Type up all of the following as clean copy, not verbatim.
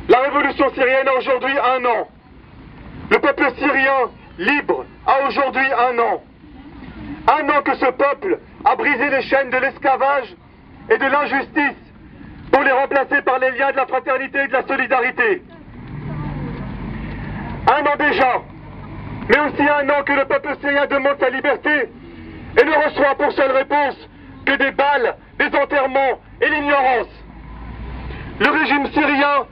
La révolution syrienne a aujourd'hui 1 an. Le peuple syrien, libre, a aujourd'hui 1 an. 1 an que ce peuple a brisé les chaînes de l'esclavage et de l'injustice pour les remplacer par les liens de la fraternité et de la solidarité. 1 an déjà, mais aussi 1 an que le peuple syrien demande sa liberté et ne reçoit pour seule réponse que des balles, des enterrements et l'ignorance. Le régime syrien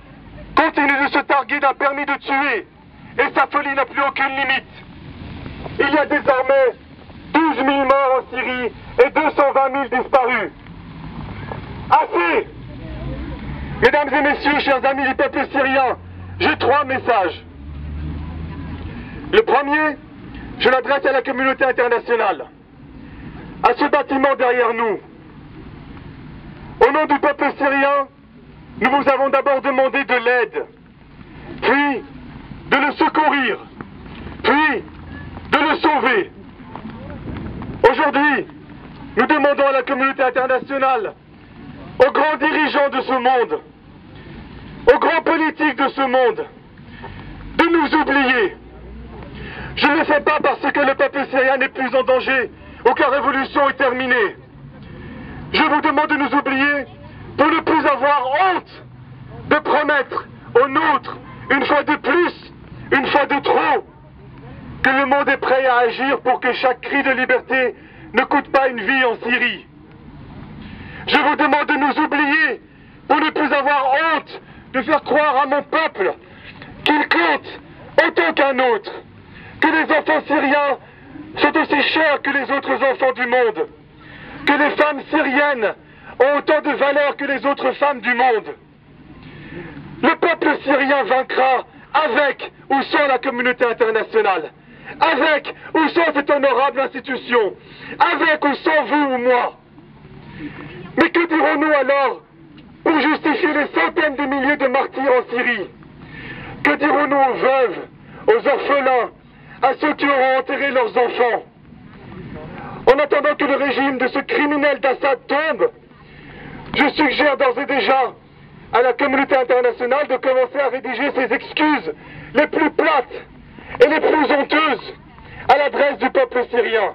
continue de se targuer d'un permis de tuer et sa folie n'a plus aucune limite. Il y a désormais 12 000 morts en Syrie et 220 000 disparus. Assez! Mesdames et messieurs, chers amis du peuple syrien, j'ai 3 messages. Le premier, je l'adresse à la communauté internationale, à ce bâtiment derrière nous. Au nom du peuple syrien, nous vous avons d'abord demandé de l'aide, puis de le secourir, puis de le sauver. Aujourd'hui, nous demandons à la communauté internationale, aux grands dirigeants de ce monde, aux grands politiques de ce monde, de nous oublier. Je ne le fais pas parce que le peuple syrien n'est plus en danger ou que la révolution est terminée. Je vous demande de nous oublier pour ne plus avoir honte de promettre aux nôtres, une fois de plus, une fois de trop, que le monde est prêt à agir pour que chaque cri de liberté ne coûte pas une vie en Syrie. Je vous demande de nous oublier pour ne plus avoir honte de faire croire à mon peuple qu'il compte autant qu'un autre, que les enfants syriens sont aussi chers que les autres enfants du monde, que les femmes syriennes ont autant de valeur que les autres femmes du monde. Le peuple syrien vaincra avec ou sans la communauté internationale, avec ou sans cette honorable institution, avec ou sans vous ou moi. Mais que dirons-nous alors pour justifier les centaines de milliers de martyrs en Syrie? Que dirons-nous aux veuves, aux orphelins, à ceux qui auront enterré leurs enfants? En attendant que le régime de ce criminel d'Assad tombe, je suggère d'ores et déjà à la communauté internationale de commencer à rédiger ses excuses les plus plates et les plus honteuses à l'adresse du peuple syrien.